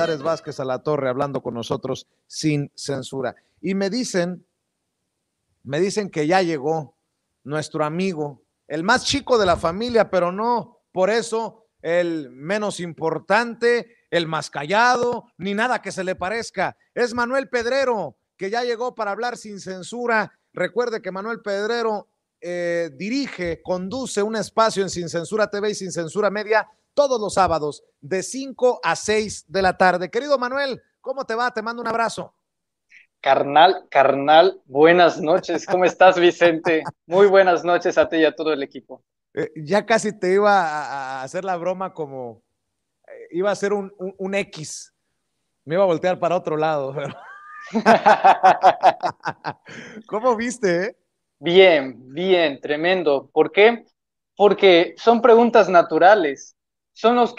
Valladares Vázquez Alatorre hablando con nosotros sin censura. Y me dicen que ya llegó nuestro amigo, el más chico de la familia, pero no por eso el menos importante, el más callado, ni nada que se le parezca. Es Manuel Pedrero, que ya llegó para hablar sin censura. Recuerde que Manuel Pedrero dirige, conduce un espacio en Sin Censura TV y Sin Censura Media todos los sábados de 5 a 6 de la tarde. Querido Manuel, ¿cómo te va? Te mando un abrazo. Carnal, buenas noches. ¿Cómo estás, Vicente? Muy buenas noches a ti y a todo el equipo. Ya casi te iba a hacer la broma como iba a ser un X. Me iba a voltear para otro lado. Pero... ¿Cómo viste? Bien, tremendo. ¿Por qué? Porque son preguntas naturales. Son lo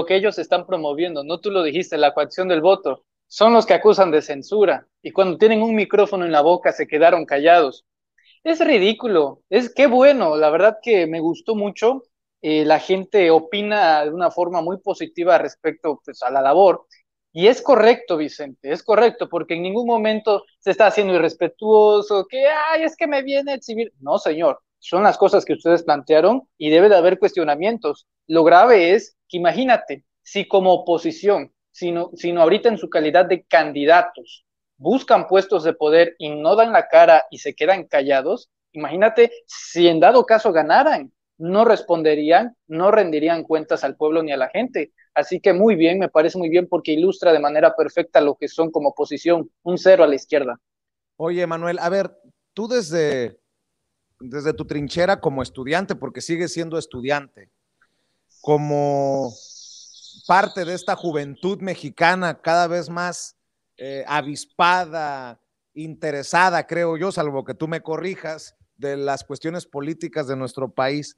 que ellos están promoviendo. No tú lo dijiste, la coacción del voto. Son los que acusan de censura. Y cuando tienen un micrófono en la boca se quedaron callados. Es ridículo, es qué bueno, la verdad que me gustó mucho. La gente opina de una forma muy positiva respecto pues, a la labor. Y es correcto, Vicente, es correcto, porque en ningún momento se está haciendo irrespetuoso, que, ay, es que me viene a exhibir. No, señor, son las cosas que ustedes plantearon y debe de haber cuestionamientos. Lo grave es que imagínate, si como oposición, sino ahorita en su calidad de candidatos, buscan puestos de poder y no dan la cara y se quedan callados, imagínate si en dado caso ganaran, no responderían, no rendirían cuentas al pueblo ni a la gente. Así que muy bien, me parece muy bien porque ilustra de manera perfecta lo que son como oposición, un cero a la izquierda. Oye, Manuel, a ver, tú desde tu trinchera como estudiante, porque sigues siendo estudiante, como parte de esta juventud mexicana cada vez más avispada, interesada, creo yo, salvo que tú me corrijas, de las cuestiones políticas de nuestro país.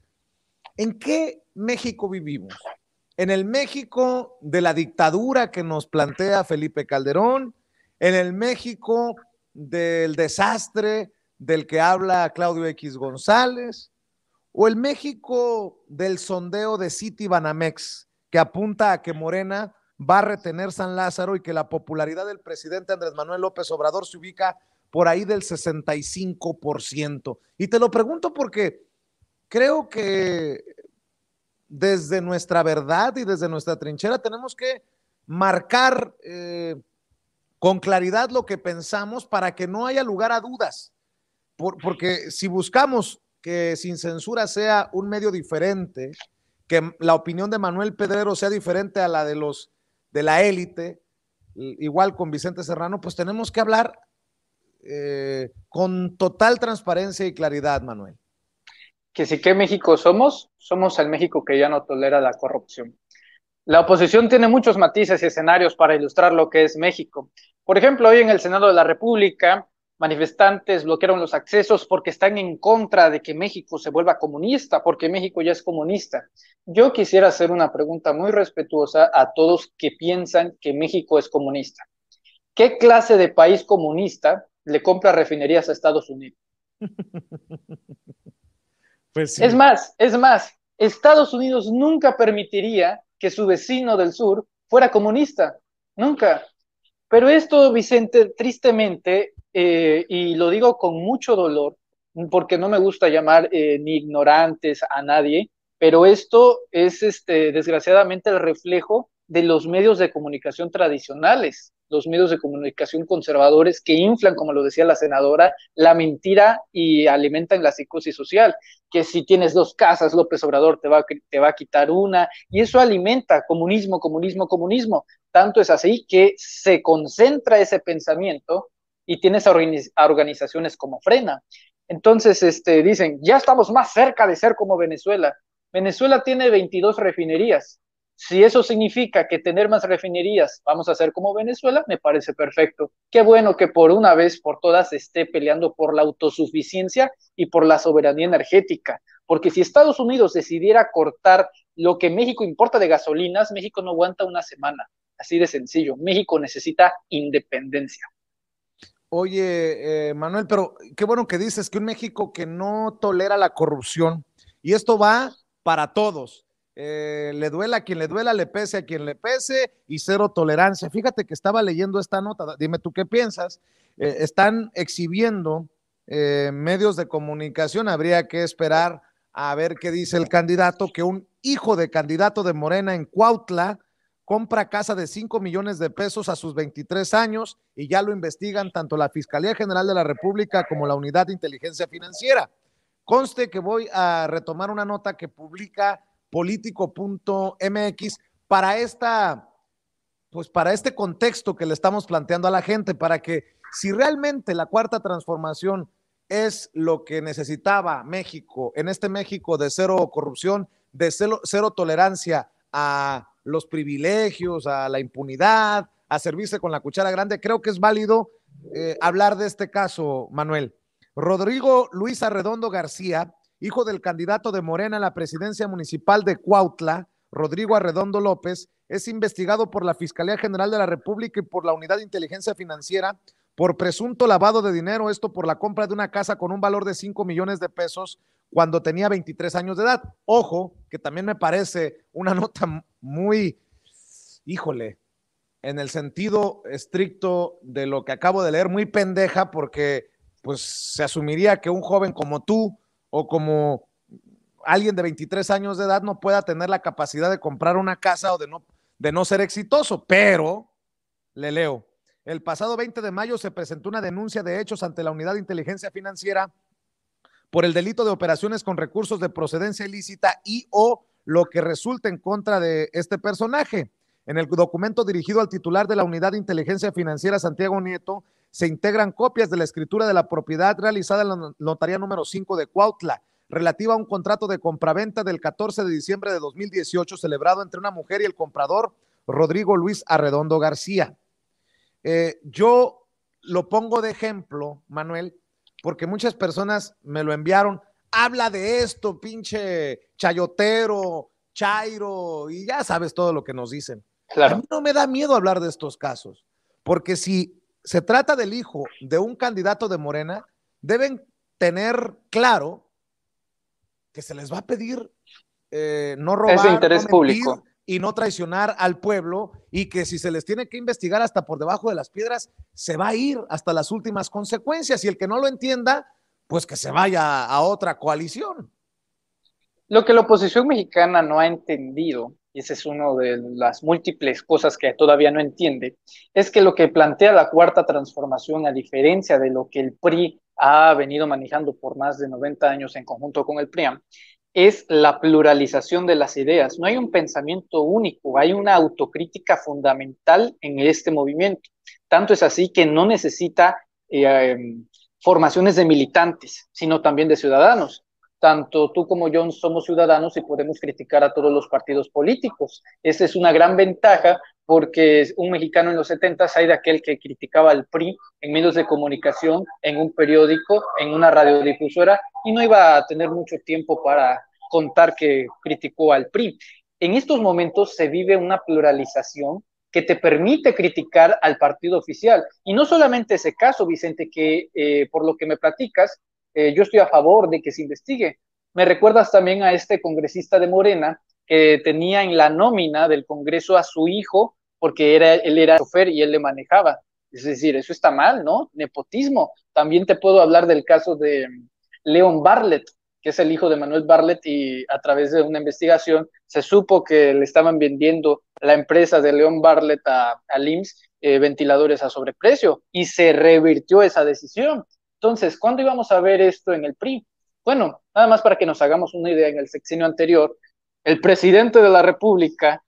¿En qué México vivimos? ¿En el México de la dictadura que nos plantea Felipe Calderón? ¿En el México del desastre del que habla Claudio X González? ¿O el México del sondeo de City Banamex que apunta a que Morena va a retener San Lázaro y que la popularidad del presidente Andrés Manuel López Obrador se ubica por ahí del 65%? Y te lo pregunto porque creo que desde nuestra verdad y desde nuestra trinchera tenemos que marcar con claridad lo que pensamos para que no haya lugar a dudas. Porque si buscamos que Sin Censura sea un medio diferente, que la opinión de Manuel Pedrero sea diferente a la de los de la élite, igual con Vicente Serrano, pues tenemos que hablar con total transparencia y claridad, Manuel. Que si qué México somos, somos el México que ya no tolera la corrupción. La oposición tiene muchos matices y escenarios para ilustrar lo que es México. Por ejemplo, hoy en el Senado de la República, manifestantes bloquearon los accesos porque están en contra de que México se vuelva comunista, porque México ya es comunista. Yo quisiera hacer una pregunta muy respetuosa a todos que piensan que México es comunista. ¿Qué clase de país comunista le compra refinerías a Estados Unidos? Pues sí. Es más, Estados Unidos nunca permitiría que su vecino del sur fuera comunista, nunca. Pero esto, Vicente, tristemente, y lo digo con mucho dolor, porque no me gusta llamar ni ignorantes a nadie, pero esto es desgraciadamente el reflejo de los medios de comunicación tradicionales, los medios de comunicación conservadores que inflan, como lo decía la senadora, la mentira y alimentan la psicosis social, que si tienes dos casas, López Obrador te va a quitar una, y eso alimenta comunismo. Tanto es así que se concentra ese pensamiento y tienes a organizaciones como Frena. Entonces, dicen, ya estamos más cerca de ser como Venezuela. Venezuela tiene 22 refinerías. Si eso significa que tener más refinerías vamos a ser como Venezuela, me parece perfecto. Qué bueno que por una vez por todas se esté peleando por la autosuficiencia y por la soberanía energética. Porque si Estados Unidos decidiera cortar lo que México importa de gasolinas, México no aguanta una semana. Así de sencillo. México necesita independencia. Oye, Manuel, pero qué bueno que dices que un México que no tolera la corrupción, y esto va para todos, le duela a quien le duela, le pese a quien le pese y cero tolerancia. Fíjate que estaba leyendo esta nota, dime tú qué piensas. Están exhibiendo medios de comunicación, habría que esperar a ver qué dice el candidato, que un hijo de candidato de Morena en Cuautla compra casa de 5 millones de pesos a sus 23 años y ya lo investigan tanto la Fiscalía General de la República como la Unidad de Inteligencia Financiera. Conste que voy a retomar una nota que publica político.mx para para este contexto que le estamos planteando a la gente, para que si realmente la cuarta transformación es lo que necesitaba México, en este México de cero corrupción, de cero tolerancia a los privilegios, a la impunidad, a servirse con la cuchara grande, creo que es válido hablar de este caso, Manuel. Rodrigo Luis Arredondo García, hijo del candidato de Morena a la presidencia municipal de Cuautla, Rodrigo Arredondo López, es investigado por la Fiscalía General de la República y por la Unidad de Inteligencia Financiera por presunto lavado de dinero, esto por la compra de una casa con un valor de 5 millones de pesos cuando tenía 23 años de edad. Ojo, que también me parece una nota muy, híjole, en el sentido estricto de lo que acabo de leer, muy pendeja, porque pues se asumiría que un joven como tú o como alguien de 23 años de edad no pueda tener la capacidad de comprar una casa o de no ser exitoso, pero le leo. El pasado 20 de mayo se presentó una denuncia de hechos ante la Unidad de Inteligencia Financiera por el delito de operaciones con recursos de procedencia ilícita y o lo que resulta en contra de este personaje. En el documento dirigido al titular de la Unidad de Inteligencia Financiera, Santiago Nieto, se integran copias de la escritura de la propiedad realizada en la notaría número 5 de Cuautla, relativa a un contrato de compraventa del 14 de diciembre de 2018 celebrado entre una mujer y el comprador Rodrigo Luis Arredondo García. Yo lo pongo de ejemplo, Manuel, porque muchas personas me lo enviaron. Habla de esto, pinche chayotero, chairo, y ya sabes todo lo que nos dicen. Claro. A mí no me da miedo hablar de estos casos, porque si se trata del hijo de un candidato de Morena, deben tener claro que se les va a pedir no robar, es de interés no mentir, público y no traicionar al pueblo, y que si se les tiene que investigar hasta por debajo de las piedras, se va a ir hasta las últimas consecuencias, y el que no lo entienda, pues que se vaya a otra coalición. Lo que la oposición mexicana no ha entendido, y esa es una de las múltiples cosas que todavía no entiende, es que lo que plantea la cuarta transformación, a diferencia de lo que el PRI ha venido manejando por más de 90 años en conjunto con el PRIAM, es la pluralización de las ideas. No hay un pensamiento único, hay una autocrítica fundamental en este movimiento. Tanto es así que no necesita formaciones de militantes, sino también de ciudadanos. Tanto tú como yo somos ciudadanos y podemos criticar a todos los partidos políticos. Esa es una gran ventaja porque un mexicano en los 70s hay de aquel que criticaba al PRI en medios de comunicación, en un periódico, en una radiodifusora, y no iba a tener mucho tiempo para contar que criticó al PRI. En estos momentos se vive una pluralización que te permite criticar al partido oficial. Y no solamente ese caso, Vicente, que por lo que me platicas, yo estoy a favor de que se investigue. Me recuerdas también a este congresista de Morena que tenía en la nómina del Congreso a su hijo porque él era chofer y él le manejaba. Es decir, eso está mal, ¿no? Nepotismo. También te puedo hablar del caso de Leon Bartlett, que es el hijo de Manuel Bartlett, y a través de una investigación se supo que le estaban vendiendo la empresa de Leon Bartlett al IMSS ventiladores a sobreprecio, y se revirtió esa decisión. Entonces, ¿cuándo íbamos a ver esto en el PRI? Bueno, nada más para que nos hagamos una idea, en el sexenio anterior, el presidente de la República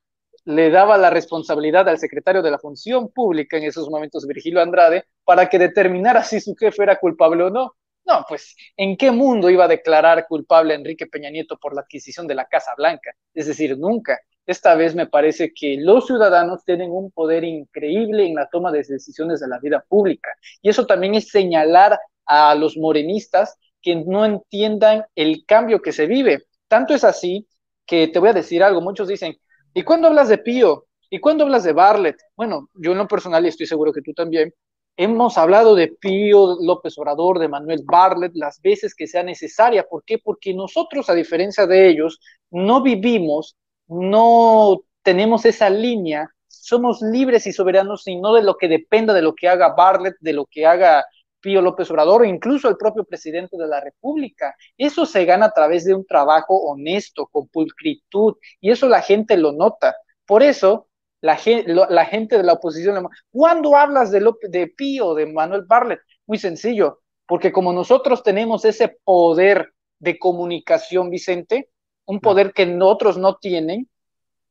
le daba la responsabilidad al secretario de la Función Pública, en esos momentos Virgilio Andrade, para que determinara si su jefe era culpable o no. No, pues, ¿en qué mundo iba a declarar culpable a Enrique Peña Nieto por la adquisición de la Casa Blanca? Es decir, nunca. Esta vez me parece que los ciudadanos tienen un poder increíble en la toma de decisiones de la vida pública. Y eso también es señalar a los morenistas que no entiendan el cambio que se vive. Tanto es así que te voy a decir algo. Muchos dicen, ¿y cuándo hablas de Pío? ¿Y cuándo hablas de Bartlett? Bueno, yo en lo personal, y estoy seguro que tú también, hemos hablado de Pío López Obrador, de Manuel Bartlett, las veces que sea necesaria. ¿Por qué? Porque nosotros, a diferencia de ellos, no vivimos no tenemos esa línea, somos libres y soberanos y no de lo que dependa de lo que haga Bartlett, de lo que haga Pío López Obrador o incluso el propio presidente de la República. Eso se gana a través de un trabajo honesto, con pulcritud, y eso la gente lo nota. Por eso, la gente de la oposición, ¿cuándo hablas de Pío, de Manuel Bartlett? Muy sencillo, porque como nosotros tenemos ese poder de comunicación, Vicente, un Claro. poder que otros no tienen,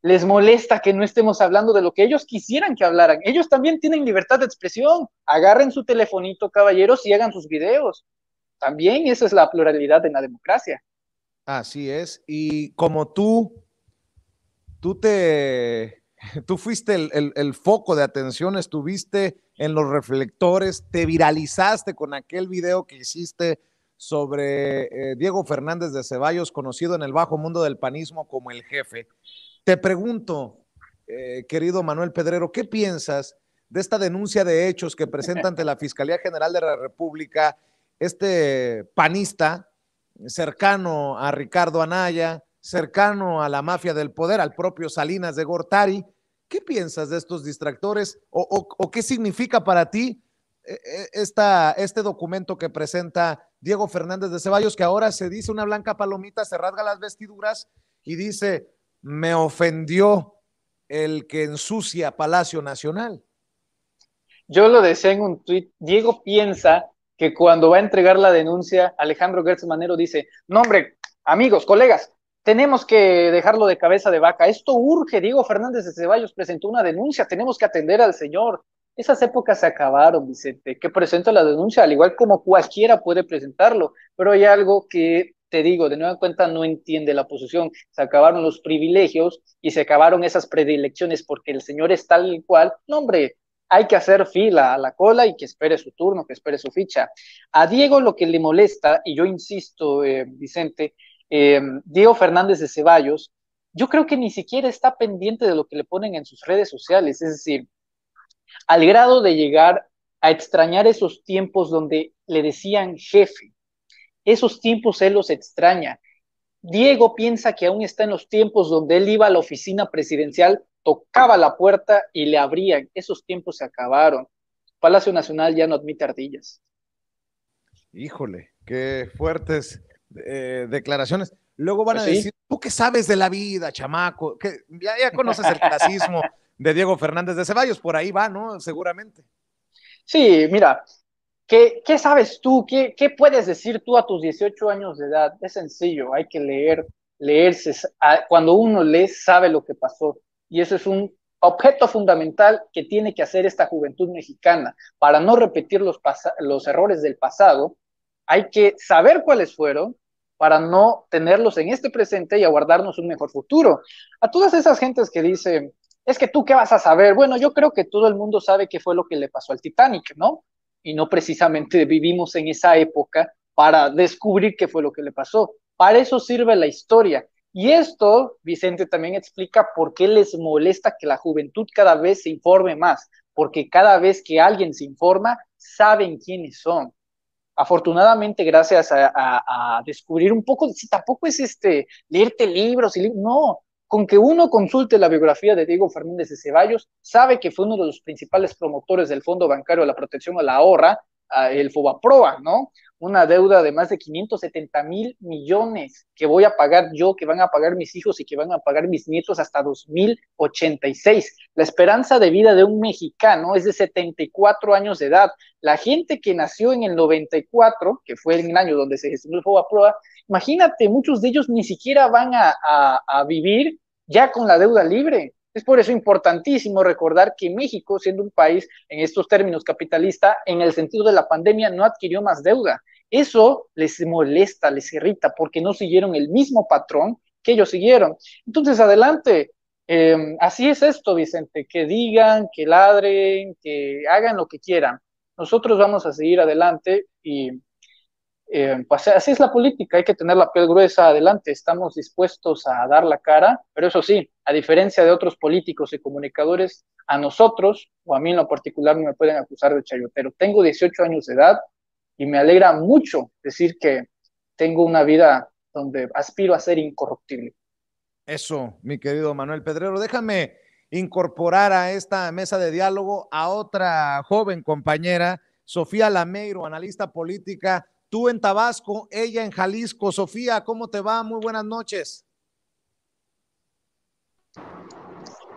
les molesta que no estemos hablando de lo que ellos quisieran que hablaran. Ellos también tienen libertad de expresión. Agarren su telefonito, caballeros, y hagan sus videos. También esa es la pluralidad en la democracia. Así es. Y como tú te, tú fuiste el foco de atención, estuviste en los reflectores, te viralizaste con aquel video que hiciste sobre Diego Fernández de Ceballos, conocido en el bajo mundo del panismo como el jefe. Te pregunto, querido Manuel Pedrero, ¿qué piensas de esta denuncia de hechos que presenta ante la Fiscalía General de la República este panista cercano a Ricardo Anaya, cercano a la mafia del poder, al propio Salinas de Gortari? ¿Qué piensas de estos distractores o qué significa para ti este documento que presenta Diego Fernández de Ceballos, que ahora se dice una blanca palomita, se rasga las vestiduras y dice: me ofendió el que ensucia Palacio Nacional? Yo lo decía en un tuit, Diego piensa que cuando va a entregar la denuncia, Alejandro Gertz Manero dice, no hombre, amigos, colegas, tenemos que dejarlo de cabeza de vaca, esto urge, Diego Fernández de Ceballos presentó una denuncia, tenemos que atender al señor. Esas épocas se acabaron, Vicente, que presenta la denuncia, al igual como cualquiera puede presentarlo, pero hay algo que te digo, de nueva cuenta no entiende la posición, se acabaron los privilegios y se acabaron esas predilecciones porque el señor es tal y cual, no hombre, hay que hacer fila a la cola y que espere su turno, que espere su ficha. A Diego lo que le molesta, y yo insisto, Vicente, Diego Fernández de Ceballos, yo creo que ni siquiera está pendiente de lo que le ponen en sus redes sociales, es decir, al grado de llegar a extrañar esos tiempos donde le decían jefe, esos tiempos él los extraña. Diego piensa que aún está en los tiempos donde él iba a la oficina presidencial, tocaba la puerta y le abrían. Esos tiempos se acabaron. Palacio Nacional ya no admite ardillas. Híjole, qué fuertes declaraciones. Luego van Pues a sí, decir: ¿tú qué sabes de la vida, chamaco? Que ya conoces el clasismo de Diego Fernández de Ceballos, por ahí va, ¿no? Seguramente. sí, mira, ¿qué sabes tú? ¿Qué puedes decir tú a tus 18 años de edad? Es sencillo, hay que leerse. Cuando uno lee, sabe lo que pasó. Y eso es un objeto fundamental que tiene que hacer esta juventud mexicana. Para no repetir los errores del pasado, hay que saber cuáles fueron para no tenerlos en este presente y aguardarnos un mejor futuro. A todas esas gentes que dicen, es que tú qué vas a saber. Bueno, yo creo que todo el mundo sabe qué fue lo que le pasó al Titanic, ¿no? Y no precisamente vivimos en esa época para descubrir qué fue lo que le pasó. Para eso sirve la historia. Y esto, Vicente, también explica por qué les molesta que la juventud cada vez se informe más, porque cada vez que alguien se informa, saben quiénes son. Afortunadamente, gracias a descubrir un poco, si tampoco es leerte libros, no, con que uno consulte la biografía de Diego Fernández de Ceballos, sabe que fue uno de los principales promotores del Fondo Bancario de la Protección a la Ahorra, el FOBAPROA, ¿no? Una deuda de más de 570,000 millones que voy a pagar yo, que van a pagar mis hijos y que van a pagar mis nietos hasta 2086. La esperanza de vida de un mexicano es de 74 años de edad. La gente que nació en el 94, que fue el año donde se gestionó el FOBAPROA, imagínate, muchos de ellos ni siquiera van a vivir ya con la deuda libre. Es por eso importantísimo recordar que México, siendo un país en estos términos capitalista, en el sentido de la pandemia, no adquirió más deuda. Eso les molesta, les irrita, porque no siguieron el mismo patrón que ellos siguieron. Entonces, adelante. Así es esto, Vicente, que digan, que ladren, que hagan lo que quieran. Nosotros vamos a seguir adelante y pues así es la política, hay que tener la piel gruesa adelante, estamos dispuestos a dar la cara, pero eso sí, a diferencia de otros políticos y comunicadores, a nosotros, o a mí en lo particular, no me pueden acusar de chayotero. Tengo 18 años de edad y me alegra mucho decir que tengo una vida donde aspiro a ser incorruptible. Eso, mi querido Manuel Pedrero, déjame incorporar a esta mesa de diálogo a otra joven compañera, Sofía Lameiro, analista política, tú en Tabasco, ella en Jalisco. Sofía, ¿cómo te va? Muy buenas noches.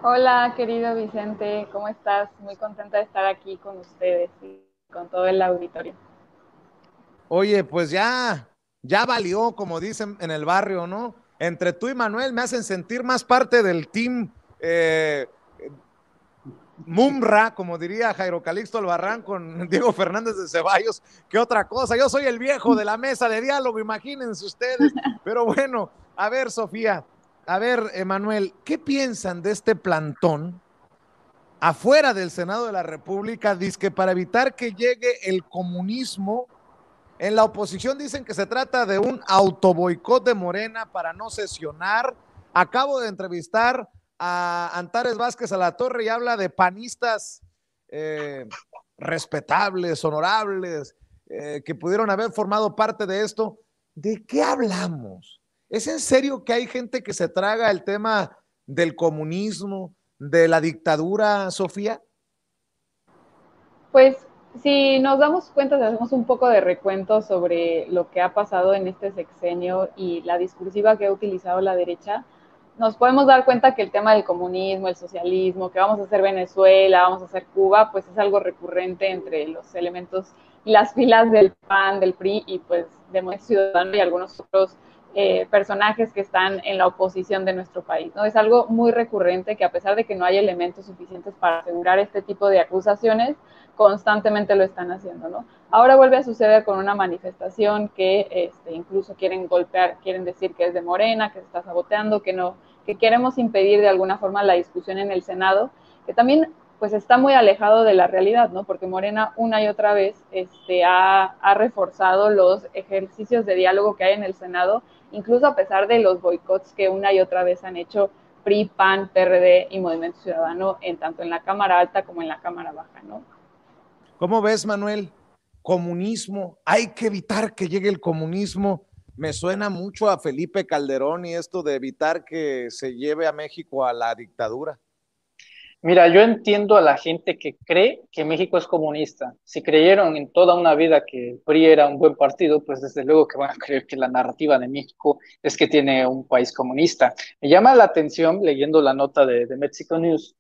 Hola, querido Vicente, ¿cómo estás? Muy contenta de estar aquí con ustedes y con todo el auditorio. Oye, pues ya valió, como dicen en el barrio, ¿no? Entre tú y Manuel me hacen sentir más parte del team Mumra, como diría Jairo Calixto Albarrán con Diego Fernández de Ceballos, que otra cosa. Yo soy el viejo de la mesa de diálogo, imagínense ustedes. Pero bueno, a ver, Sofía, a ver, Emanuel, ¿qué piensan de este plantón afuera del Senado de la República? Dice que para evitar que llegue el comunismo, en la oposición dicen que se trata de un autoboicot de Morena para no sesionar. Acabo de entrevistar a Antares Vázquez a la Torre y habla de panistas eh, respetables, honorables, que pudieron haber formado parte de esto. ¿De qué hablamos? ¿Es en serio que hay gente que se traga el tema del comunismo, de la dictadura, Sofía? Pues si nos damos cuenta, si hacemos un poco de recuento sobre lo que ha pasado en este sexenio y la discursiva que ha utilizado la derecha, nos podemos dar cuenta que el tema del comunismo, el socialismo, que vamos a hacer Venezuela, vamos a hacer Cuba, pues es algo recurrente entre los elementos y las filas del PAN, del PRI y pues de Movimiento Ciudadano y algunos otros personajes que están en la oposición de nuestro país, ¿no? Es algo muy recurrente que a pesar de que no hay elementos suficientes para asegurar este tipo de acusaciones, constantemente lo están haciendo, ¿no? Ahora vuelve a suceder con una manifestación que incluso quieren golpear, quieren decir que es de Morena, que se está saboteando, que no, que queremos impedir de alguna forma la discusión en el Senado, que también pues está muy alejado de la realidad, ¿no? Porque Morena una y otra vez ha reforzado los ejercicios de diálogo que hay en el Senado, incluso a pesar de los boicots que una y otra vez han hecho PRI, PAN, PRD y Movimiento Ciudadano, tanto en la Cámara Alta como en la Cámara Baja, ¿no? ¿Cómo ves, Manuel? Comunismo, hay que evitar que llegue el comunismo. Me suena mucho a Felipe Calderón y esto de evitar que se lleve a México a la dictadura. Mira, yo entiendo a la gente que cree que México es comunista. Si creyeron en toda una vida que el PRI era un buen partido, pues desde luego que van a creer que la narrativa de México es que tiene un país comunista. Me llama la atención, leyendo la nota de Mexico News,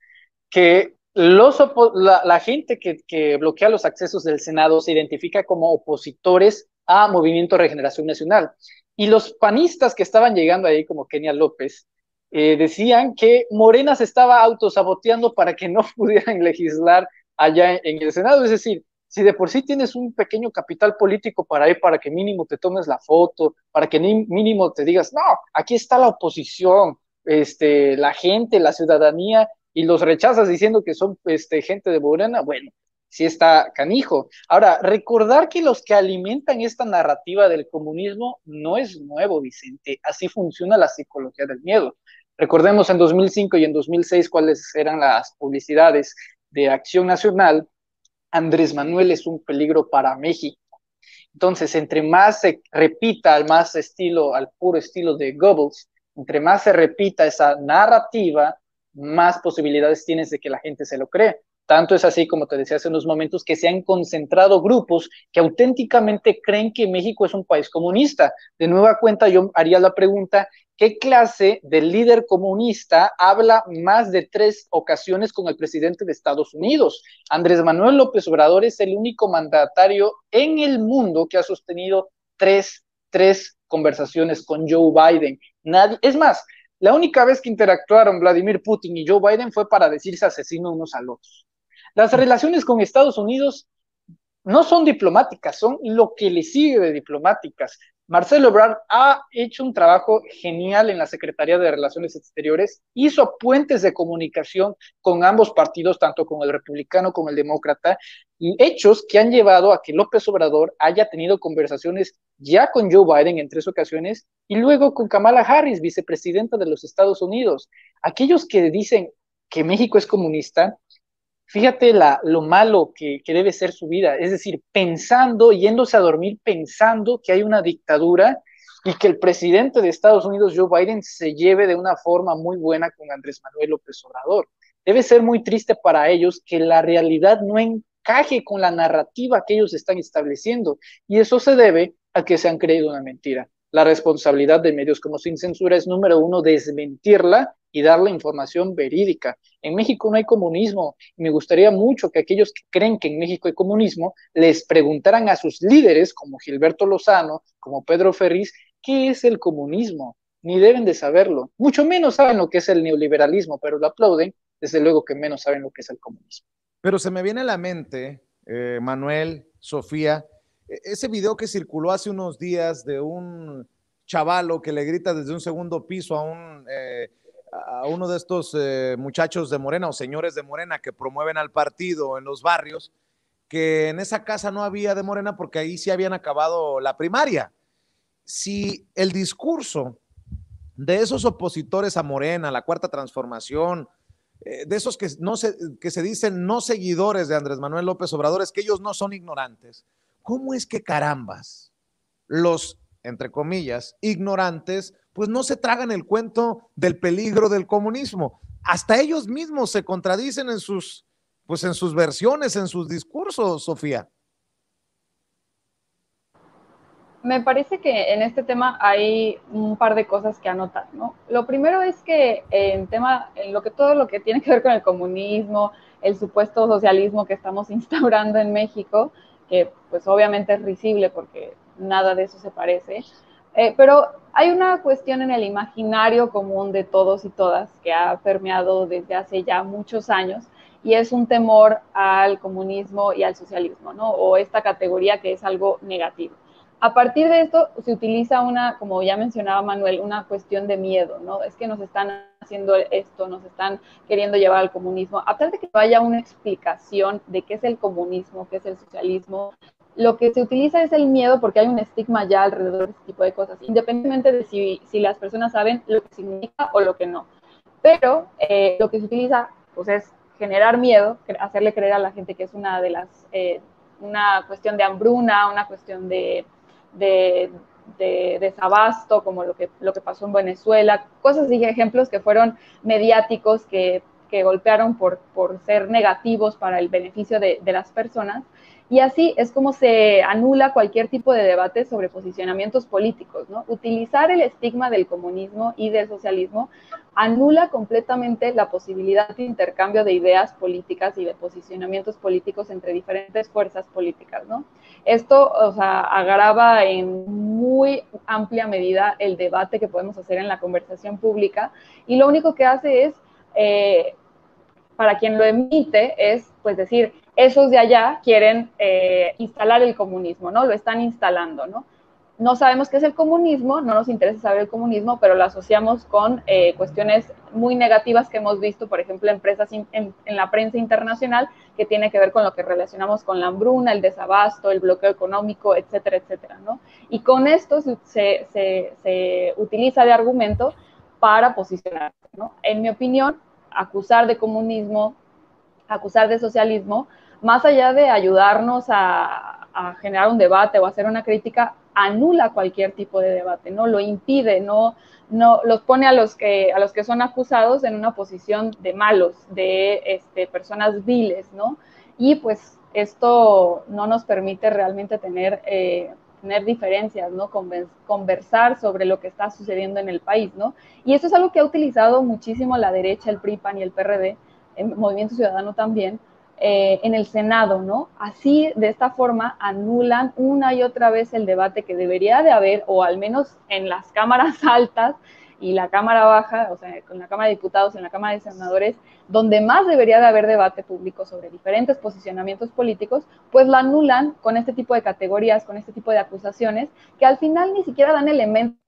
que la gente que bloquea los accesos del Senado se identifica como opositores a Movimiento Regeneración Nacional. Y los panistas que estaban llegando ahí, como Kenia López, decían que Morena se estaba autosaboteando para que no pudieran legislar allá en el Senado. Es decir, si de por sí tienes un pequeño capital político para ir, para que mínimo te tomes la foto, para que mínimo te digas, no, aquí está la oposición, la gente, la ciudadanía, y los rechazas diciendo que son gente de Morena, bueno, sí está canijo. Ahora, recordar que los que alimentan esta narrativa del comunismo no es nuevo, Vicente. Así funciona la psicología del miedo. Recordemos en 2005 y en 2006 cuáles eran las publicidades de Acción Nacional. Andrés Manuel es un peligro para México. Entonces, entre más se repita al más estilo, al puro estilo de Goebbels, entre más se repita esa narrativa, más posibilidades tienes de que la gente se lo cree. Tanto es así, como te decía hace unos momentos, que se han concentrado grupos que auténticamente creen que México es un país comunista. De nueva cuenta, yo haría la pregunta, ¿qué clase de líder comunista habla más de 3 ocasiones con el presidente de Estados Unidos? Andrés Manuel López Obrador es el único mandatario en el mundo que ha sostenido tres conversaciones con Joe Biden. Nadie, es más, la única vez que interactuaron Vladimir Putin y Joe Biden fue para decirse asesino unos al otros. Las relaciones con Estados Unidos no son diplomáticas, son lo que le sigue de diplomáticas. Marcelo Ebrard ha hecho un trabajo genial en la Secretaría de Relaciones Exteriores, hizo puentes de comunicación con ambos partidos, tanto con el republicano como el demócrata, y hechos que han llevado a que López Obrador haya tenido conversaciones ya con Joe Biden en 3 ocasiones y luego con Kamala Harris, vicepresidenta de los Estados Unidos. Aquellos que dicen que México es comunista, fíjate lo malo que debe ser su vida, es decir, pensando, yéndose a dormir pensando que hay una dictadura y que el presidente de Estados Unidos, Joe Biden, se lleve de una forma muy buena con Andrés Manuel López Obrador. Debe ser muy triste para ellos que la realidad no encaje con la narrativa que ellos están estableciendo, y eso se debe a que se han creído una mentira. La responsabilidad de medios como Sin Censura es, número uno, desmentirla y darle información verídica. En México no hay comunismo, y me gustaría mucho que aquellos que creen que en México hay comunismo les preguntaran a sus líderes, como Gilberto Lozano, como Pedro Ferriz, ¿qué es el comunismo? Ni deben de saberlo. Mucho menos saben lo que es el neoliberalismo, pero lo aplauden, desde luego que menos saben lo que es el comunismo. Pero se me viene a la mente, Manuel, Sofía, ese video que circuló hace unos días de un chavalo que le grita desde un segundo piso a uno de estos muchachos de Morena o señores de Morena que promueven al partido en los barrios, que en esa casa no había de Morena porque ahí sí habían acabado la primaria. Si el discurso de esos opositores a Morena, la Cuarta Transformación, de esos que se dicen no seguidores de Andrés Manuel López Obrador, es que ellos no son ignorantes. ¿Cómo es que carambas los, entre comillas, ignorantes, pues no se tragan el cuento del peligro del comunismo? Hasta ellos mismos se contradicen pues en sus versiones, en sus discursos, Sofía. Me parece que en este tema hay un par de cosas que anotar, ¿no? Lo primero es que todo lo que tiene que ver con el comunismo, el supuesto socialismo que estamos instaurando en México, que pues obviamente es risible porque nada de eso se parece, pero hay una cuestión en el imaginario común de todos y todas que ha permeado desde hace ya muchos años, y es un temor al comunismo y al socialismo, ¿no? O esta categoría que es algo negativo. A partir de esto se utiliza como ya mencionaba Manuel, una cuestión de miedo, ¿no? Es que nos están haciendo esto, nos están queriendo llevar al comunismo. A pesar de que no haya una explicación de qué es el comunismo, qué es el socialismo, lo que se utiliza es el miedo porque hay un estigma ya alrededor de este tipo de cosas, independientemente de si las personas saben lo que significa o lo que no. Pero lo que se utiliza pues, es generar miedo, hacerle creer a la gente que es una cuestión de hambruna, una cuestión de desabasto, como lo que pasó en Venezuela, cosas y ejemplos que fueron mediáticos, que golpearon por ser negativos para el beneficio de las personas. Y así es como se anula cualquier tipo de debate sobre posicionamientos políticos, ¿no? Utilizar el estigma del comunismo y del socialismo anula completamente la posibilidad de intercambio de ideas políticas y de posicionamientos políticos entre diferentes fuerzas políticas, ¿no? Esto, o sea, agrava en muy amplia medida el debate que podemos hacer en la conversación pública, y lo único que hace es, para quien lo emite, es pues decir, esos de allá quieren instalar el comunismo, ¿no? Lo están instalando, ¿no? No sabemos qué es el comunismo, no nos interesa saber el comunismo, pero lo asociamos con cuestiones muy negativas que hemos visto, por ejemplo, en la prensa internacional, que tiene que ver con lo que relacionamos con la hambruna, el desabasto, el bloqueo económico, etcétera, etcétera, ¿no? Y con esto se utiliza de argumento para posicionarse, ¿no? En mi opinión, acusar de comunismo, acusar de socialismo, más allá de ayudarnos a generar un debate o hacer una crítica, anula cualquier tipo de debate, ¿no? Lo impide, no los pone a los que son acusados en una posición de malos, de personas viles, ¿no? Y pues esto no nos permite realmente tener diferencias, ¿no? Conversar sobre lo que está sucediendo en el país, ¿no? Y esto es algo que ha utilizado muchísimo la derecha, el PRI, PAN y el PRD, el Movimiento Ciudadano también, en el Senado, ¿no? Así, de esta forma, anulan una y otra vez el debate que debería de haber, o al menos en las cámaras altas y la Cámara Baja, o sea, con la Cámara de Diputados y en la Cámara de Senadores, donde más debería de haber debate público sobre diferentes posicionamientos políticos, pues lo anulan con este tipo de categorías, con este tipo de acusaciones, que al final ni siquiera dan elementos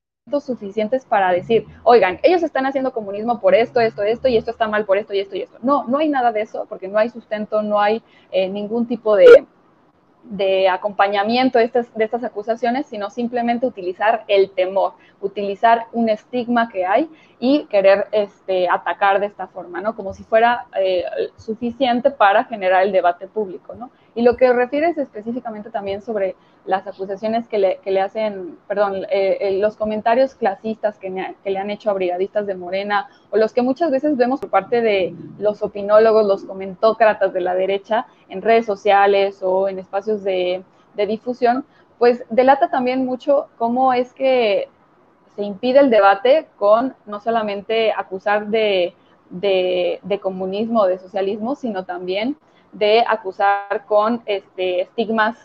suficientes para decir, oigan, ellos están haciendo comunismo por esto, y esto está mal por esto y esto y esto. No, no hay nada de eso, porque no hay sustento, no hay ningún tipo de acompañamiento de estas acusaciones, sino simplemente utilizar el temor, utilizar un estigma que hay y querer atacar de esta forma, ¿no? Como si fuera suficiente para generar el debate público, ¿no? Y lo que refieres específicamente también sobre las acusaciones que le hacen, perdón, los comentarios clasistas que le han hecho a brigadistas de Morena, o los que muchas veces vemos por parte de los opinólogos, los comentócratas de la derecha en redes sociales o en espacios de difusión, pues delata también mucho cómo es que se impide el debate con no solamente acusar de comunismo o de socialismo, sino también de acusar con estigmas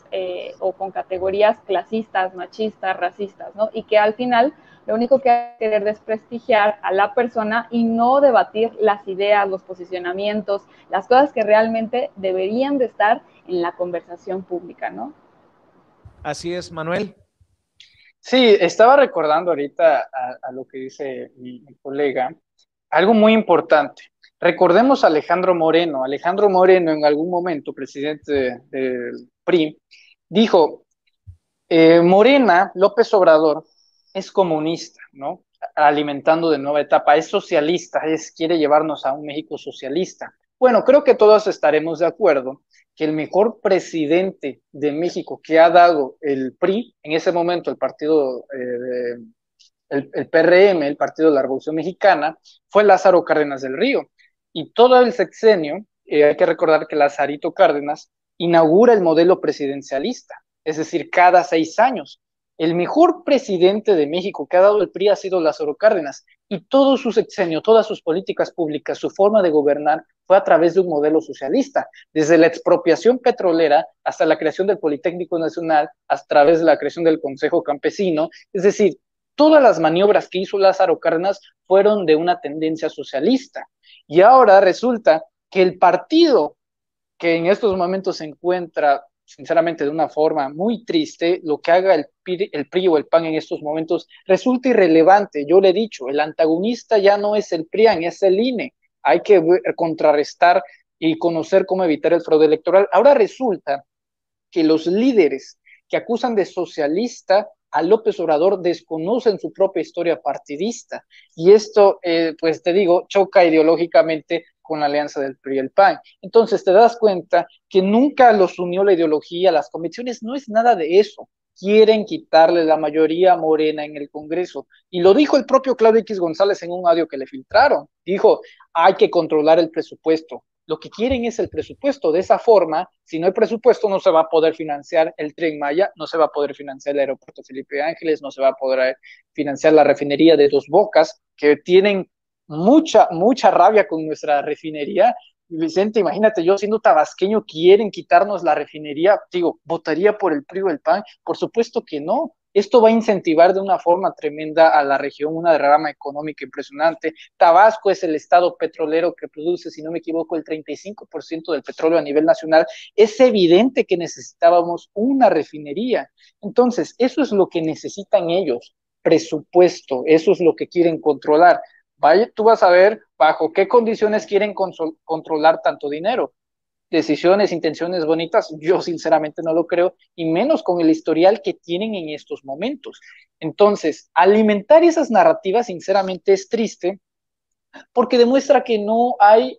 o con categorías clasistas, machistas, racistas, ¿no? Y que al final lo único que hay que querer desprestigiar a la persona y no debatir las ideas, los posicionamientos, las cosas que realmente deberían de estar en la conversación pública, ¿no? Así es, Manuel. Sí, estaba recordando ahorita a lo que dice mi colega, algo muy importante. Recordemos a Alejandro Moreno. Alejandro Moreno, en algún momento, presidente del PRI, dijo, Morena, López Obrador, es comunista, ¿no? Alimentando de nueva etapa, es socialista, quiere llevarnos a un México socialista. Bueno, creo que todos estaremos de acuerdo que el mejor presidente de México que ha dado el PRI, en ese momento el partido, el PRM, el Partido de la Revolución Mexicana, fue Lázaro Cárdenas del Río. Y todo el sexenio, hay que recordar que Lazarito Cárdenas inaugura el modelo presidencialista, es decir, cada 6 años. El mejor presidente de México que ha dado el PRI ha sido Lázaro Cárdenas, y todo su sexenio, todas sus políticas públicas, su forma de gobernar fue a través de un modelo socialista, desde la expropiación petrolera hasta la creación del Politécnico Nacional, a través de la creación del Consejo Campesino, es decir, todas las maniobras que hizo Lázaro Cárdenas fueron de una tendencia socialista. Y ahora resulta que el partido que en estos momentos se encuentra, sinceramente, de una forma muy triste, lo que haga el PRI o el PAN en estos momentos resulta irrelevante. Yo le he dicho, el antagonista ya no es el PRIAN, es el INE. Hay que contrarrestar y conocer cómo evitar el fraude electoral. Ahora resulta que los líderes que acusan de socialista a López Obrador desconocen su propia historia partidista. Y esto, pues te digo, choca ideológicamente con la alianza del PRI y el PAN. Entonces te das cuenta que nunca los unió la ideología, las convicciones, no es nada de eso. Quieren quitarle la mayoría Morena en el Congreso. Y lo dijo el propio Claudio X González en un audio que le filtraron. Dijo, hay que controlar el presupuesto. Lo que quieren es el presupuesto. De esa forma, si no hay presupuesto, no se va a poder financiar el Tren Maya, no se va a poder financiar el aeropuerto Felipe Ángeles, no se va a poder financiar la refinería de Dos Bocas, que tienen mucha rabia con nuestra refinería. Vicente, imagínate, yo siendo tabasqueño, quieren quitarnos la refinería, digo, ¿votaría por el PRI o el PAN? Por supuesto que no. Esto va a incentivar de una forma tremenda a la región, una derrama económica impresionante. Tabasco es el estado petrolero que produce, si no me equivoco, el 35% del petróleo a nivel nacional. Es evidente que necesitábamos una refinería. Entonces, eso es lo que necesitan ellos, presupuesto, eso es lo que quieren controlar. Vaya, tú vas a ver bajo qué condiciones quieren controlar tanto dinero. Decisiones, intenciones bonitas, yo sinceramente no lo creo, y menos con el historial que tienen en estos momentos. Entonces, alimentar esas narrativas, sinceramente, es triste, porque demuestra que no hay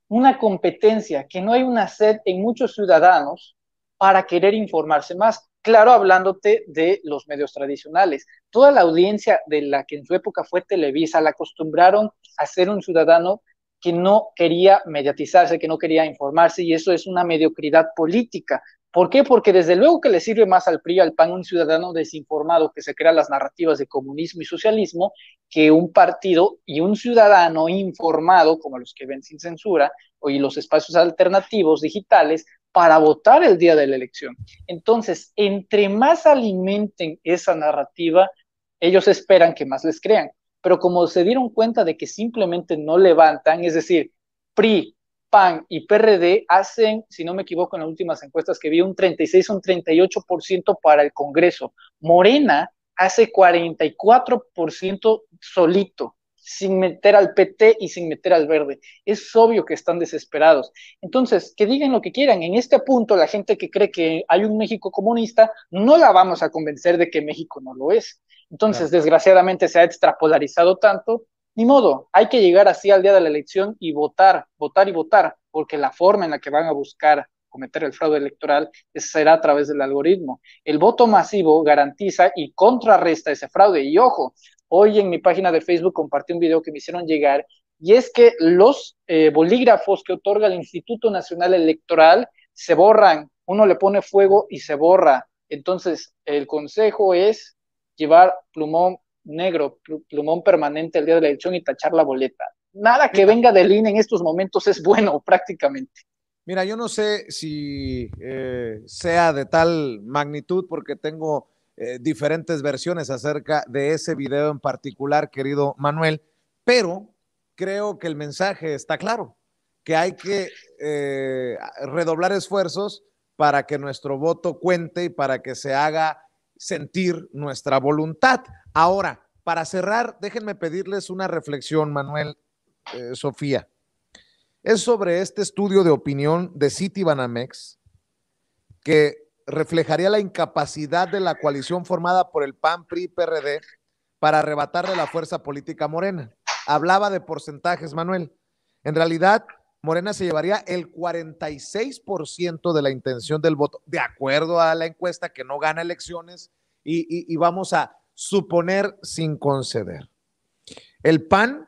una competencia, que no hay una sed en muchos ciudadanos para querer informarse más. Claro, hablándote de los medios tradicionales. Toda la audiencia de la que en su época fue Televisa la acostumbraron a ser un ciudadano que no quería mediatizarse, que no quería informarse, y eso es una mediocridad política. ¿Por qué? Porque desde luego que le sirve más al PRI y al PAN un ciudadano desinformado que se crea las narrativas de comunismo y socialismo que un partido y un ciudadano informado, como los que ven sin censura, y los espacios alternativos digitales, para votar el día de la elección. Entonces, entre más alimenten esa narrativa, ellos esperan que más les crean. Pero como se dieron cuenta de que simplemente no levantan, es decir, PRI, PAN y PRD hacen, si no me equivoco en las últimas encuestas que vi, un 36 o un 38% para el Congreso. Morena hace 44% solito, sin meter al PT y sin meter al Verde. Es obvio que están desesperados. Entonces, que digan lo que quieran. En este punto, la gente que cree que hay un México comunista, no la vamos a convencer de que México no lo es. Entonces, desgraciadamente, se ha extrapolarizado tanto. Ni modo, hay que llegar así al día de la elección y votar, votar y votar, porque la forma en la que van a buscar cometer el fraude electoral será a través del algoritmo. El voto masivo garantiza y contrarresta ese fraude. Y ojo, hoy en mi página de Facebook compartí un video que me hicieron llegar, y es que los bolígrafos que otorga el Instituto Nacional Electoral se borran, uno le pone fuego y se borra. Entonces, el consejo es llevar plumón negro, plumón permanente el día de la elección y tachar la boleta. Nada que venga del INE en estos momentos es bueno, prácticamente. Mira, yo no sé si sea de tal magnitud porque tengo diferentes versiones acerca de ese video en particular, querido Manuel, pero creo que el mensaje está claro, que hay que redoblar esfuerzos para que nuestro voto cuente y para que se haga sentir nuestra voluntad. Ahora, para cerrar, déjenme pedirles una reflexión, Manuel, Sofía. Es sobre este estudio de opinión de Citibanamex que reflejaría la incapacidad de la coalición formada por el PAN, PRI y PRD para arrebatarle la fuerza política a Morena. Hablaba de porcentajes, Manuel. En realidad, Morena se llevaría el 46% de la intención del voto, de acuerdo a la encuesta, que no gana elecciones, y vamos a suponer sin conceder. El PAN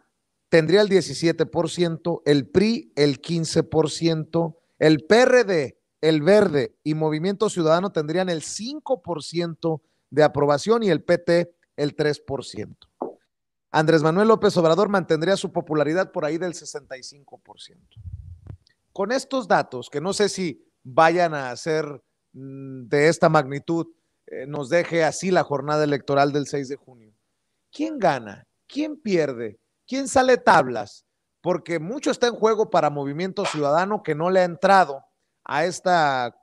tendría el 17%, el PRI el 15%, el PRD, el Verde y Movimiento Ciudadano tendrían el 5% de aprobación y el PT el 3%. Andrés Manuel López Obrador mantendría su popularidad por ahí del 65%. Con estos datos, que no sé si vayan a ser de esta magnitud, nos deje así la jornada electoral del 6 de junio. ¿Quién gana? ¿Quién pierde? ¿Quién sale tablas? Porque mucho está en juego para Movimiento Ciudadano, que no le ha entrado a esta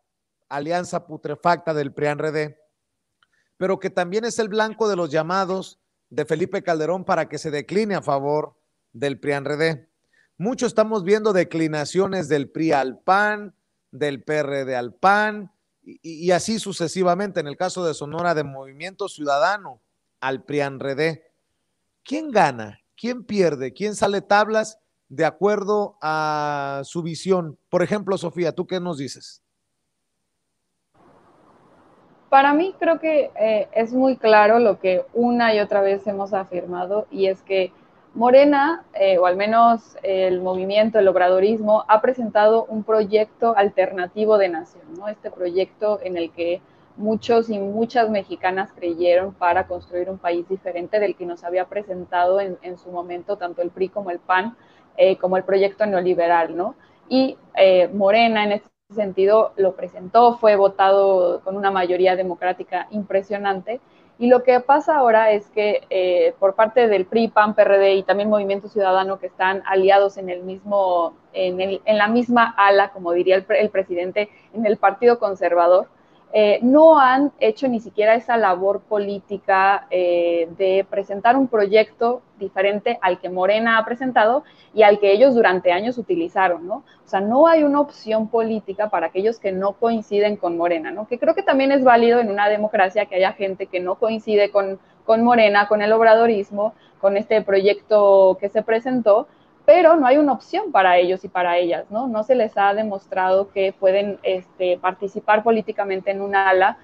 alianza putrefacta del PRI-PAN-RD, pero que también es el blanco de los llamados de Felipe Calderón para que se decline a favor del PRI-PAN-RD. Mucho estamos viendo declinaciones del PRI al PAN, del PRD al PAN, y así sucesivamente. En el caso de Sonora, de Movimiento Ciudadano al PRI-PAN-RD. ¿Quién gana? ¿Quién pierde? ¿Quién sale tablas de acuerdo a su visión? Por ejemplo, Sofía, ¿tú qué nos dices? Para mí creo que es muy claro lo que una y otra vez hemos afirmado, y es que Morena, o al menos el movimiento, el obradorismo, ha presentado un proyecto alternativo de nación, ¿no? Este proyecto en el que muchos y muchas mexicanas creyeron para construir un país diferente del que nos había presentado en su momento tanto el PRI como el PAN, como el proyecto neoliberal, ¿no? Y Morena en este sentido lo presentó, fue votado con una mayoría democrática impresionante. Y lo que pasa ahora es que por parte del PRI, PAN, PRD y también Movimiento Ciudadano, que están aliados en el mismo, en la misma ala, como diría el presidente, en el Partido Conservador, no han hecho ni siquiera esa labor política de presentar un proyecto diferente al que Morena ha presentado y al que ellos durante años utilizaron, ¿no? O sea, no hay una opción política para aquellos que no coinciden con Morena, ¿no? Que creo que también es válido en una democracia que haya gente que no coincide con Morena, con el obradorismo, con este proyecto que se presentó, pero no hay una opción para ellos y para ellas, ¿no? No se les ha demostrado que pueden participar políticamente en un ala,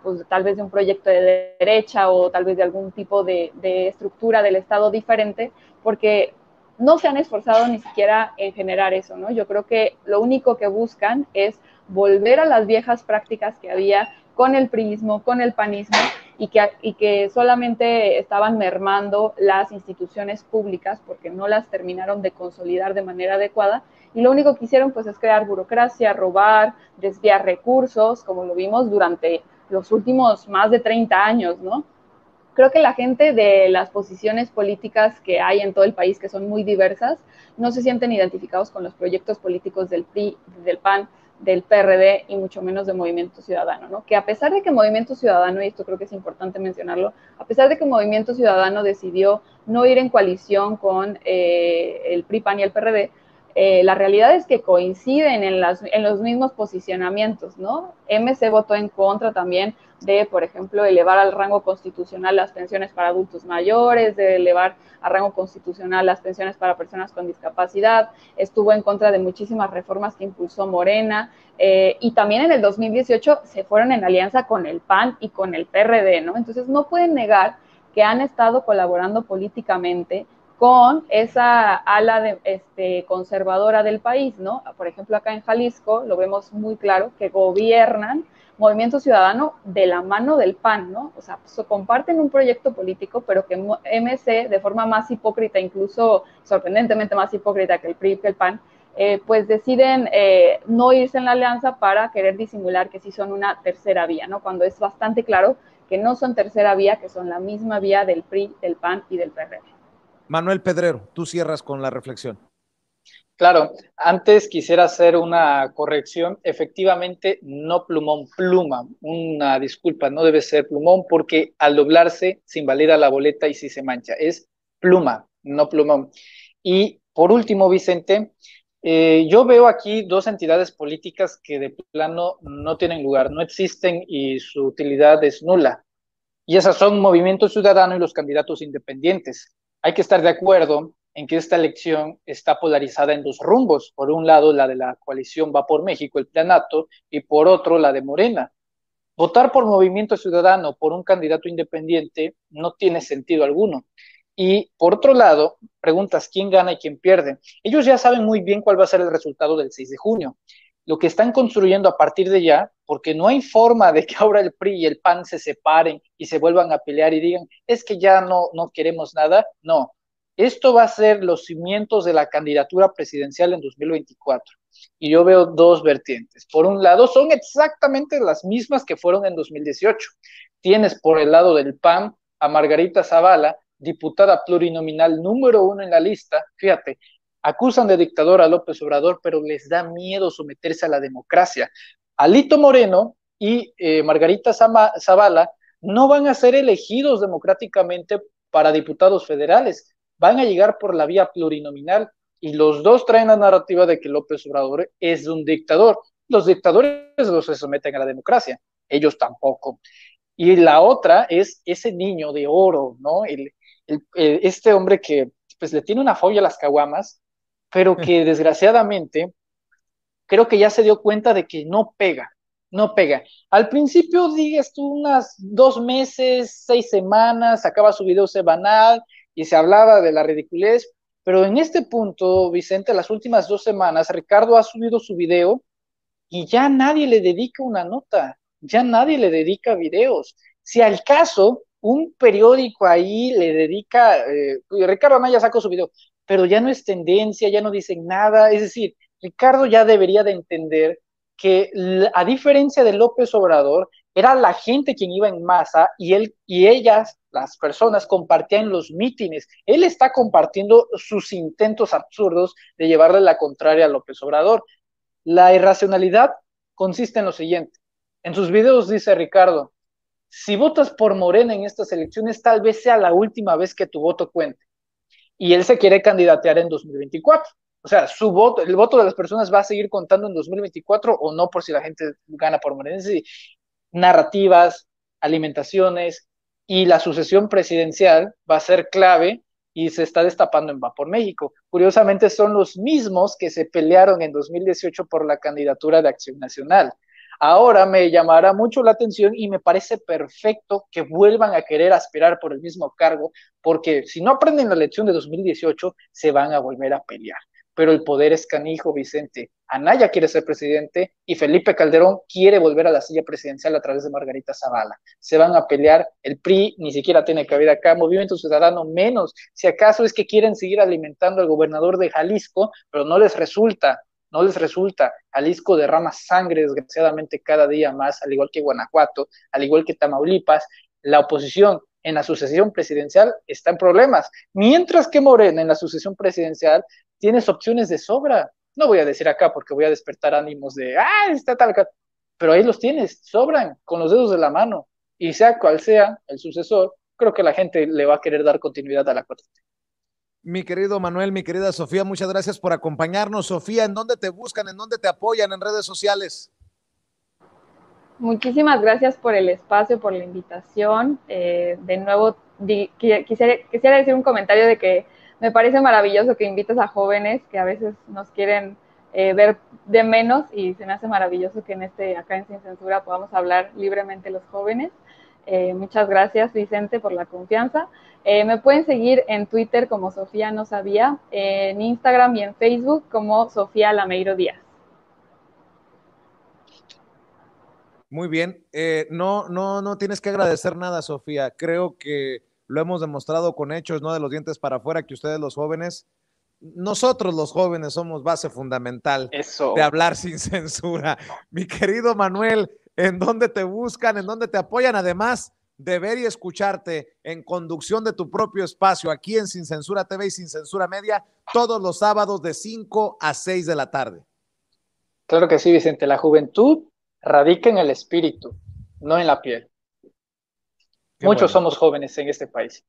pues tal vez de un proyecto de derecha o tal vez de algún tipo de estructura del Estado diferente, porque no se han esforzado ni siquiera en generar eso, ¿no? Yo creo que lo único que buscan es volver a las viejas prácticas que había con el priismo, con el panismo, y que solamente estaban mermando las instituciones públicas porque no las terminaron de consolidar de manera adecuada, y lo único que hicieron pues es crear burocracia, robar, desviar recursos, como lo vimos durante los últimos más de 30 años, ¿no? Creo que la gente de las posiciones políticas que hay en todo el país, que son muy diversas, no se sienten identificados con los proyectos políticos del PRI, del PAN, del PRD y mucho menos de Movimiento Ciudadano, ¿no? Que a pesar de que Movimiento Ciudadano, y esto creo que es importante mencionarlo, a pesar de que Movimiento Ciudadano decidió no ir en coalición con el PRI, PAN y el PRD, la realidad es que coinciden en los mismos posicionamientos, ¿no? MC votó en contra también de, por ejemplo, elevar al rango constitucional las pensiones para adultos mayores, de elevar a rango constitucional las pensiones para personas con discapacidad, estuvo en contra de muchísimas reformas que impulsó Morena, y también en el 2018 se fueron en alianza con el PAN y con el PRD, ¿no? Entonces no pueden negar que han estado colaborando políticamente con esa ala conservadora del país, ¿no? Por ejemplo, acá en Jalisco lo vemos muy claro que gobiernan Movimiento Ciudadano de la mano del PAN, ¿no? O sea, comparten un proyecto político, pero que MC, de forma más hipócrita, incluso sorprendentemente más hipócrita que el PRI y que el PAN, pues deciden no irse en la alianza para querer disimular que sí son una tercera vía, ¿no? Cuando es bastante claro que no son tercera vía, que son la misma vía del PRI, del PAN y del PRD. Manuel Pedrero, tú cierras con la reflexión. Claro, antes quisiera hacer una corrección. Efectivamente, no plumón, pluma. Una disculpa, no debe ser plumón porque al doblarse se invalida la boleta y si se mancha. Es pluma, no plumón. Y por último, Vicente, yo veo aquí dos entidades políticas que de plano no tienen lugar, no existen y su utilidad es nula. Y esas son Movimiento Ciudadano y los candidatos independientes. Hay que estar de acuerdo en que esta elección está polarizada en dos rumbos. Por un lado, la de la coalición Va por México, el planato, y por otro, la de Morena. Votar por Movimiento Ciudadano por un candidato independiente no tiene sentido alguno. Y por otro lado, preguntas quién gana y quién pierde. Ellos ya saben muy bien cuál va a ser el resultado del 6 de junio. Lo que están construyendo a partir de ya, porque no hay forma de que ahora el PRI y el PAN se separen y se vuelvan a pelear y digan, es que ya no queremos nada. No, esto va a ser los cimientos de la candidatura presidencial en 2024. Y yo veo dos vertientes. Por un lado, son exactamente las mismas que fueron en 2018. Tienes por el lado del PAN a Margarita Zavala, diputada plurinominal número 1 en la lista. Fíjate, acusan de dictador a López Obrador, pero les da miedo someterse a la democracia. Alito Moreno y Margarita Zavala no van a ser elegidos democráticamente para diputados federales, van a llegar por la vía plurinominal y los dos traen la narrativa de que López Obrador es un dictador. Los dictadores no se someten a la democracia, ellos tampoco. Y la otra es ese niño de oro, ¿no? Este hombre que pues le tiene una fobia a las caguamas, pero que desgraciadamente creo que ya se dio cuenta de que no pega, no pega. Al principio, digas tú, unas 2 meses, 6 semanas, sacaba su video semanal y se hablaba de la ridiculez, pero en este punto, Vicente, las últimas 2 semanas, Ricardo ha subido su video y ya nadie le dedica una nota, ya nadie le dedica videos. Si al caso, un periódico ahí le dedica, Ricardo Anaya sacó su video, pero ya no es tendencia, ya no dicen nada, es decir, Ricardo ya debería de entender que a diferencia de López Obrador, era la gente quien iba en masa y él y ellas, las personas, compartían los mítines. Él está compartiendo sus intentos absurdos de llevarle la contraria a López Obrador. La irracionalidad consiste en lo siguiente. En sus videos dice Ricardo, si votas por Morena en estas elecciones, tal vez sea la última vez que tu voto cuente. Y él se quiere candidatear en 2024. O sea, su voto, el voto de las personas va a seguir contando en 2024 o no por si la gente gana por Morena. Es decir, narrativas, alimentaciones y la sucesión presidencial va a ser clave y se está destapando en Va por México. Curiosamente son los mismos que se pelearon en 2018 por la candidatura de Acción Nacional. Ahora me llamará mucho la atención y me parece perfecto que vuelvan a querer aspirar por el mismo cargo, porque si no aprenden la lección de 2018, se van a volver a pelear. Pero el poder es canijo, Vicente. Anaya quiere ser presidente y Felipe Calderón quiere volver a la silla presidencial a través de Margarita Zavala. Se van a pelear, el PRI ni siquiera tiene cabida acá, Movimiento Ciudadano menos. Si acaso es que quieren seguir alimentando al gobernador de Jalisco, pero no les resulta. No les resulta. Jalisco derrama sangre, desgraciadamente, cada día más, al igual que Guanajuato, al igual que Tamaulipas. La oposición en la sucesión presidencial está en problemas, mientras que Morena en la sucesión presidencial tienes opciones de sobra. No voy a decir acá porque voy a despertar ánimos de, está tal, pero ahí los tienes, sobran, con los dedos de la mano. Y sea cual sea el sucesor, creo que la gente le va a querer dar continuidad a la 4T. Mi querido Manuel, mi querida Sofía, muchas gracias por acompañarnos. Sofía, ¿en dónde te buscan? ¿En dónde te apoyan en redes sociales? Muchísimas gracias por el espacio, por la invitación. De nuevo, quisiera decir un comentario de que me parece maravilloso que invites a jóvenes que a veces nos quieren ver de menos, y se me hace maravilloso que acá en Sin Censura podamos hablar libremente los jóvenes. Muchas gracias, Vicente, por la confianza. Me pueden seguir en Twitter como Sofía No Sabía, en Instagram y en Facebook como Sofía Lameiro Díaz. Muy bien. No tienes que agradecer nada, Sofía. Creo que lo hemos demostrado con hechos, no de los dientes para afuera, que ustedes los jóvenes, nosotros los jóvenes somos base fundamental de Eso. hablar sin censura. Mi querido Manuel, ¿en dónde te buscan? ¿En dónde te apoyan? Además de ver y escucharte en conducción de tu propio espacio aquí en Sin Censura TV y Sin Censura Media, todos los sábados de 5 a 6 de la tarde. Claro que sí, Vicente. La juventud radica en el espíritu, no en la piel. Qué Muchos bueno. somos jóvenes en este país.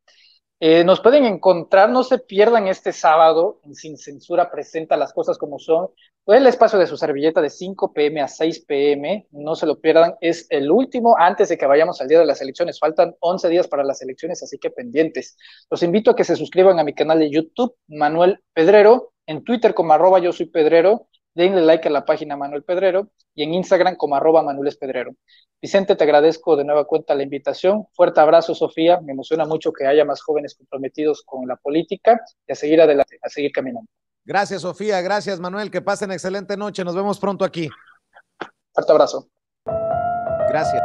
Nos pueden encontrar, no se pierdan este sábado en Sin Censura presenta las cosas como son. El espacio de su servilleta de 5 p.m. a 6 p.m. No se lo pierdan, es el último antes de que vayamos al día de las elecciones. Faltan 11 días para las elecciones, así que pendientes. Los invito a que se suscriban a mi canal de YouTube, Manuel Pedrero, en Twitter como @yo soy Pedrero, denle like a la página Manuel Pedrero y en Instagram como @manuelespedrero. Vicente, te agradezco de nueva cuenta la invitación. Fuerte abrazo, Sofía. Me emociona mucho que haya más jóvenes comprometidos con la política y a seguir adelante, a seguir caminando. Gracias, Sofía. Gracias, Manuel. Que pasen excelente noche. Nos vemos pronto aquí. Fuerte abrazo. Gracias.